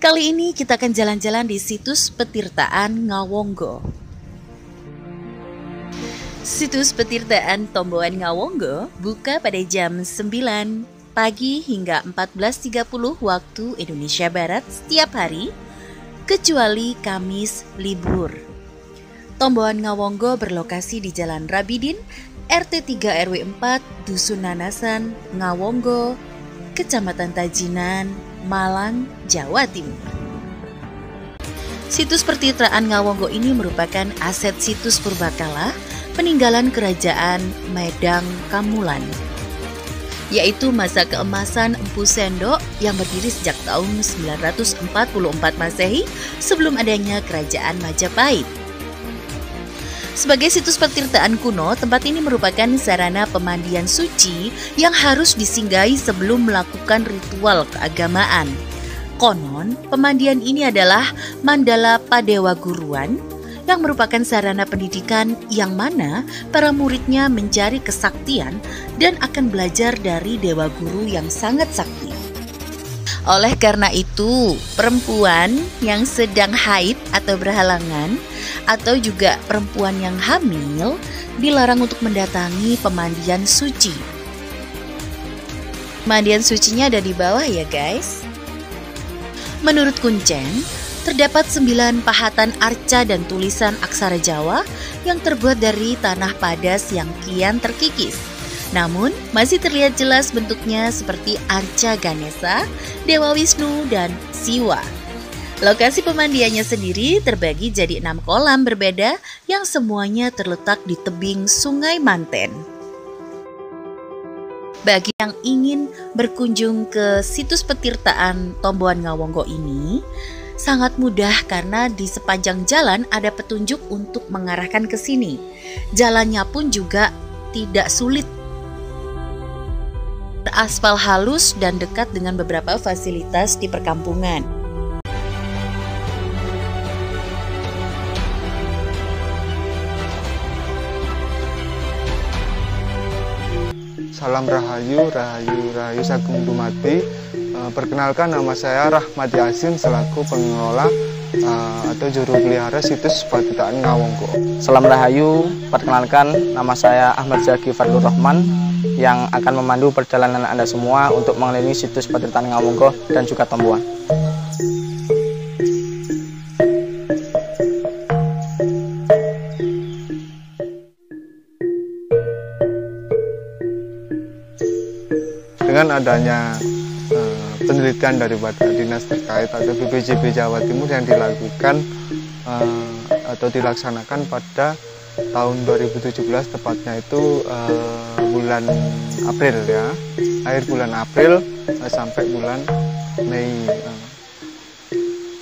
Kali ini kita akan jalan-jalan di situs petirtaan Ngawonggo. Situs petirtaan Tomboan Ngawonggo buka pada jam 9 pagi hingga 14.30 waktu Indonesia Barat setiap hari, kecuali Kamis libur. Tomboan Ngawonggo berlokasi di Jalan Rabidin, RT 3 RW 4, Dusun Nanasan, Ngawonggo, Kecamatan Tajinan, Malang, Jawa Timur. Situs petirtaan Ngawonggo ini merupakan aset situs purbakala peninggalan kerajaan Medang Kamulan, yaitu masa keemasan Empu Sendok yang berdiri sejak tahun 944 Masehi sebelum adanya kerajaan Majapahit. Sebagai situs petirtaan kuno, tempat ini merupakan sarana pemandian suci yang harus disinggahi sebelum melakukan ritual keagamaan. Konon, pemandian ini adalah Mandala Padewa Guruan yang merupakan sarana pendidikan yang mana para muridnya mencari kesaktian dan akan belajar dari dewa guru yang sangat sakti. Oleh karena itu, perempuan yang sedang haid atau berhalangan atau juga perempuan yang hamil dilarang untuk mendatangi pemandian suci. Pemandian sucinya ada di bawah ya guys. Menurut Kuncen, terdapat 9 pahatan arca dan tulisan aksara Jawa yang terbuat dari tanah padas yang kian terkikis. Namun, masih terlihat jelas bentuknya seperti arca Ganesha, Dewa Wisnu, dan Siwa. Lokasi pemandiannya sendiri terbagi jadi 6 kolam berbeda yang semuanya terletak di tebing Sungai Manten. Bagi yang ingin berkunjung ke situs petirtaan Tomboan Ngawonggo ini, sangat mudah karena di sepanjang jalan ada petunjuk untuk mengarahkan ke sini. Jalannya pun juga tidak sulit. Aspal halus dan dekat dengan beberapa fasilitas di perkampungan. Salam Rahayu, Rahayu Sagung Dumadi. Perkenalkan, nama saya Rahmat Yasin selaku pengelola atau juru pelihara situs petirtaan Ngawonggo. Salam Rahayu, perkenalkan nama saya Ahmad Zaki Fadlur Rahman yang akan memandu perjalanan Anda semua untuk mengelilingi situs petirtaan Ngawonggo dan juga Tomboan. Dengan adanya penelitian daripada dinas terkait atau BPJB Jawa Timur yang dilakukan atau dilaksanakan pada tahun 2017, tepatnya itu bulan April ya, akhir bulan April sampai bulan Mei.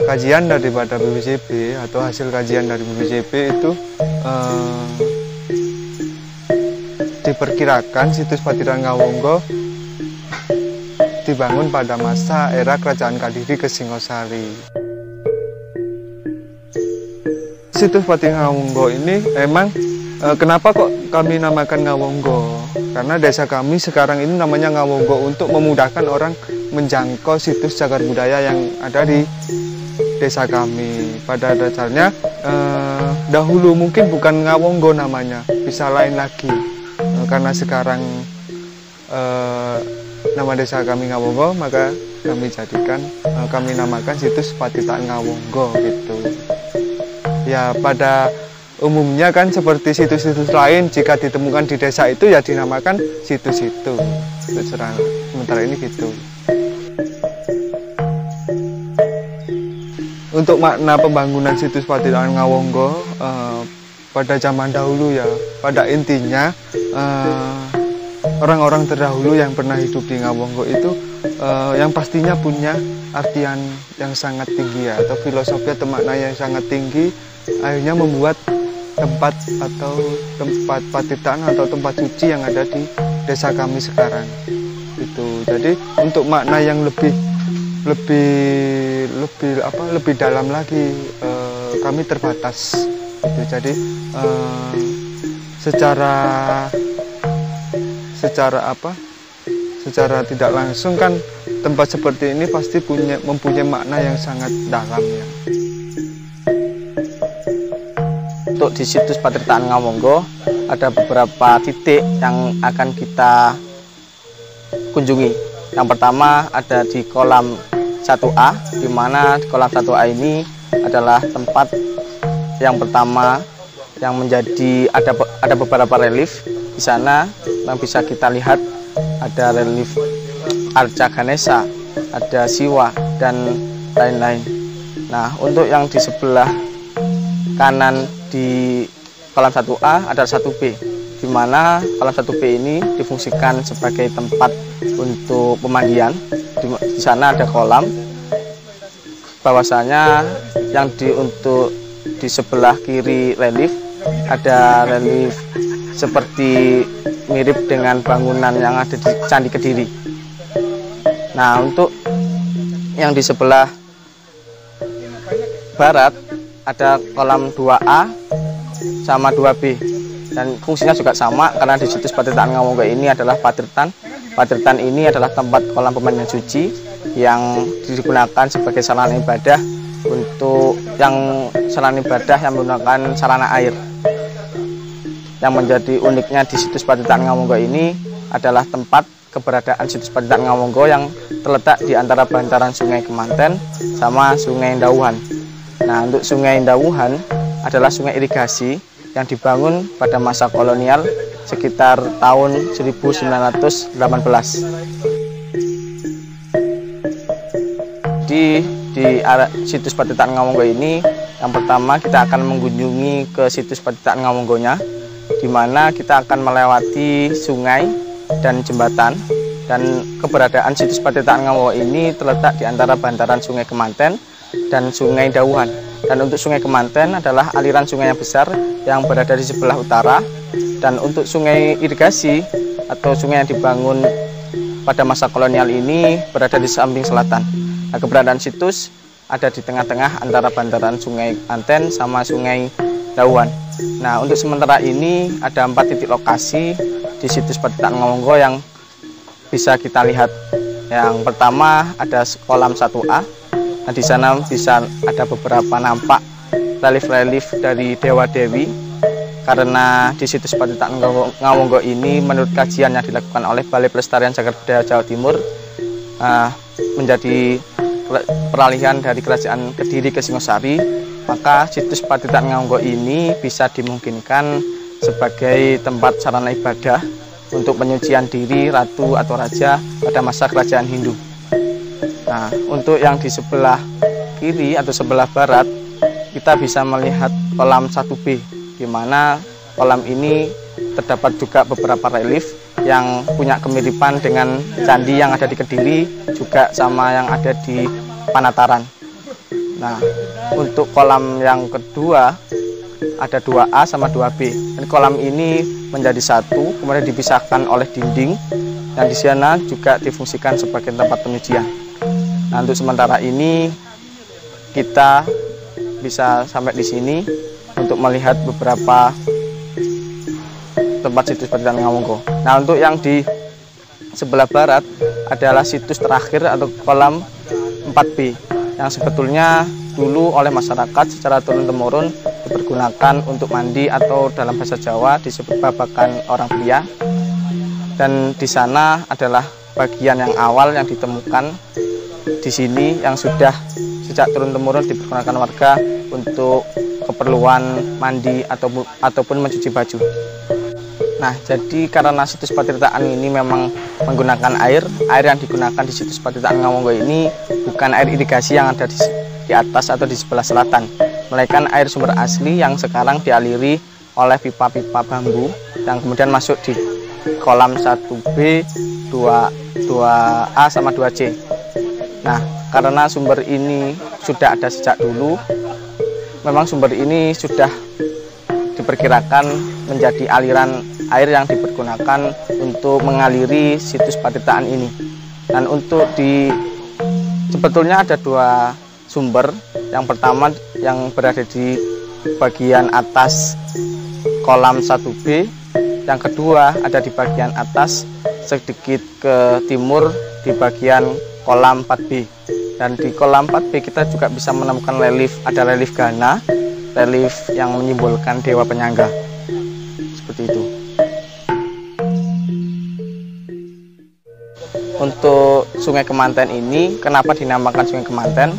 Kajian daripada BPJB atau hasil kajian dari BPJB itu diperkirakan situs petirtaan Ngawonggo dibangun pada masa era Kerajaan Kadiri ke Singosari. Situs petirtaan Ngawonggo ini emang kenapa kok kami namakan Ngawonggo? Karena desa kami sekarang ini namanya Ngawonggo untuk memudahkan orang menjangkau situs cagar budaya yang ada di desa kami. Pada dasarnya dahulu mungkin bukan Ngawonggo namanya, bisa lain lagi. Karena sekarang nama desa kami Ngawonggo, maka kami namakan situs petirtaan Ngawonggo gitu. Ya, pada umumnya kan seperti situs-situs lain, jika ditemukan di desa itu ya dinamakan situs itu. Sementara ini gitu. Untuk makna pembangunan situs petirtaan Ngawonggo pada zaman dahulu ya, pada intinya orang-orang terdahulu yang pernah hidup di Ngawonggo itu yang pastinya punya artian yang sangat tinggi ya, atau filosofi atau makna yang sangat tinggi, akhirnya membuat tempat petirtaan atau tempat suci yang ada di desa kami sekarang itu. Jadi untuk makna yang lebih dalam lagi kami terbatas gitu. Jadi secara secara tidak langsung kan tempat seperti ini pasti mempunyai makna yang sangat dalam ya. Untuk di situs Patirtaan Ngawonggo ada beberapa titik yang akan kita kunjungi. Yang pertama ada di kolam 1A, di mana di kolam 1A ini adalah tempat yang pertama yang menjadi ada beberapa relief. Di sana yang bisa kita lihat ada relief Arca Ganesha, ada Siwa dan lain-lain. Nah, untuk yang di sebelah kanan di kolam 1A ada 1B, di mana kolam 1B ini difungsikan sebagai tempat untuk pemandian. Di sana ada kolam. Bahwasanya yang untuk di sebelah kiri relief ada relief seperti mirip dengan bangunan yang ada di Candi Kediri. Nah, untuk yang di sebelah barat ada kolam 2A sama 2B, dan fungsinya juga sama karena di situs Patirtaan Ngawonggo ini adalah patirtan. Patirtan ini adalah tempat kolam pemandian suci yang digunakan sebagai sarana ibadah untuk yang menggunakan sarana air. Yang menjadi uniknya di situs Patirtaan Ngawonggo ini adalah tempat keberadaan situs Patirtaan Ngawonggo yang terletak di antara bantaran Sungai Kemanten sama Sungai Ndawuhan. Nah, untuk Sungai Ndawuhan adalah sungai irigasi yang dibangun pada masa kolonial sekitar tahun 1918. Di situs Patirtaan Ngawonggo ini, yang pertama kita akan mengunjungi ke situs Patirtaan Ngawonggonya, di mana kita akan melewati sungai dan jembatan. Dan keberadaan situs Patirtaan Ngawonggo ini terletak di antara bantaran Sungai Kemanten dan Sungai Ndawuhan. Dan untuk Sungai Kemanten adalah aliran sungai yang besar yang berada di sebelah utara, dan untuk sungai irigasi atau sungai yang dibangun pada masa kolonial ini berada di samping selatan. Nah, keberadaan situs ada di tengah-tengah antara bantaran Sungai Kemanten sama Sungai Ndawuhan. Nah, untuk sementara ini ada 4 titik lokasi di situs Patirtaan Ngawonggo yang bisa kita lihat. Yang pertama ada kolam 1A. Nah, di sana bisa ada beberapa nampak relief-relief dari Dewa Dewi, karena di situs Patirtaan Ngawonggo ini menurut kajian yang dilakukan oleh Balai Pelestarian Cagar Budaya Jawa Timur menjadi peralihan dari Kerajaan Kediri ke Singosari, maka situs Patirtaan Ngawonggo ini bisa dimungkinkan sebagai tempat sarana ibadah untuk penyucian diri ratu atau raja pada masa kerajaan Hindu. Nah, untuk yang di sebelah kiri atau sebelah barat kita bisa melihat kolam 1B, di mana kolam ini terdapat juga beberapa relief yang punya kemiripan dengan candi yang ada di Kediri, juga sama yang ada di Panataran. Nah, untuk kolam yang kedua ada 2A sama 2B, dan kolam ini menjadi satu, kemudian dipisahkan oleh dinding, dan di sana juga difungsikan sebagai tempat penyucian. Nah, untuk sementara ini kita bisa sampai di sini untuk melihat beberapa tempat situs Patirtaan Ngawonggo. Nah, untuk yang di sebelah barat adalah situs terakhir atau kolam 4B, yang sebetulnya dulu oleh masyarakat secara turun-temurun dipergunakan untuk mandi atau dalam bahasa Jawa disebut babakan orang pria. Dan di sana adalah bagian yang awal yang ditemukan di sini yang sudah sejak turun-temurun dipergunakan warga untuk keperluan mandi ataupun mencuci baju. Nah, jadi karena situs Patirtaan ini memang menggunakan air yang digunakan di situs Patirtaan Ngawonggo ini bukan air irigasi yang ada di atas atau di sebelah selatan, melainkan air sumber asli yang sekarang dialiri oleh pipa-pipa bambu yang kemudian masuk di kolam 1B, 2A sama 2C. Nah, karena sumber ini sudah ada sejak dulu, memang sumber ini sudah diperkirakan menjadi aliran air yang dipergunakan untuk mengaliri situs Patirtaan ini. Dan untuk sebetulnya ada 2 sumber. Yang pertama yang berada di bagian atas kolam 1B, yang kedua ada di bagian atas sedikit ke timur di bagian kolam 4B. Dan di kolam 4B kita juga bisa menemukan relief, ada relief Ghana, relief yang menyimbolkan dewa penyangga. Seperti itu. Untuk Sungai Kemanten ini, kenapa dinamakan Sungai Kemanten?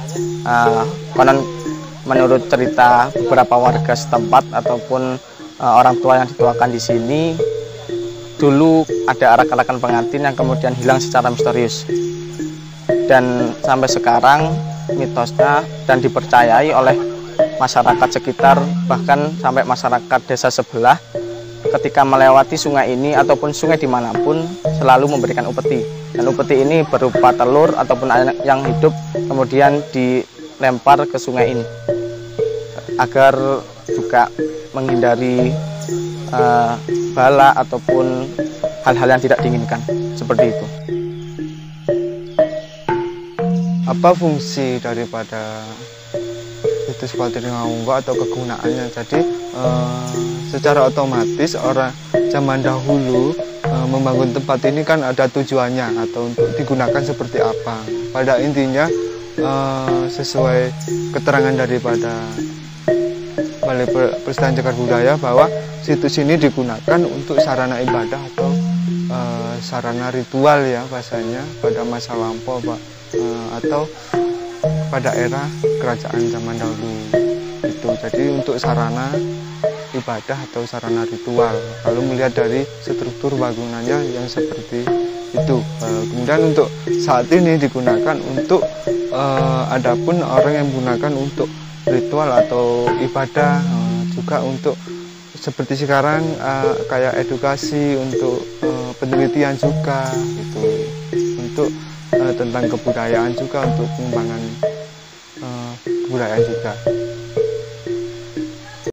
Konon menurut cerita beberapa warga setempat ataupun orang tua yang dituakan di sini, dulu ada arak-arakan pengantin yang kemudian hilang secara misterius. Dan sampai sekarang mitosnya dan dipercayai oleh masyarakat sekitar, bahkan sampai masyarakat desa sebelah, ketika melewati sungai ini ataupun sungai dimanapun selalu memberikan upeti. Dan upeti ini berupa telur ataupun anak yang hidup kemudian dilempar ke sungai ini agar juga menghindari bala ataupun hal-hal yang tidak diinginkan, seperti itu. Apa fungsi daripada situs Patiri Ngawunggo atau kegunaannya? Jadi secara otomatis orang zaman dahulu membangun tempat ini kan ada tujuannya atau untuk digunakan seperti apa. Pada intinya sesuai keterangan daripada Balai Pelestarian Cagar Budaya bahwa situs ini digunakan untuk sarana ibadah atau sarana ritual ya bahasanya pada masa lampau Pak, atau pada era kerajaan zaman dahulu itu. Jadi untuk sarana ibadah atau sarana ritual kalau melihat dari struktur bangunannya yang seperti itu. Kemudian untuk saat ini digunakan untuk adapun orang yang menggunakan untuk ritual atau ibadah, juga untuk seperti sekarang kayak edukasi, untuk penelitian juga gitu, untuk tentang kebudayaan juga, untuk pengembangan kebudayaan juga.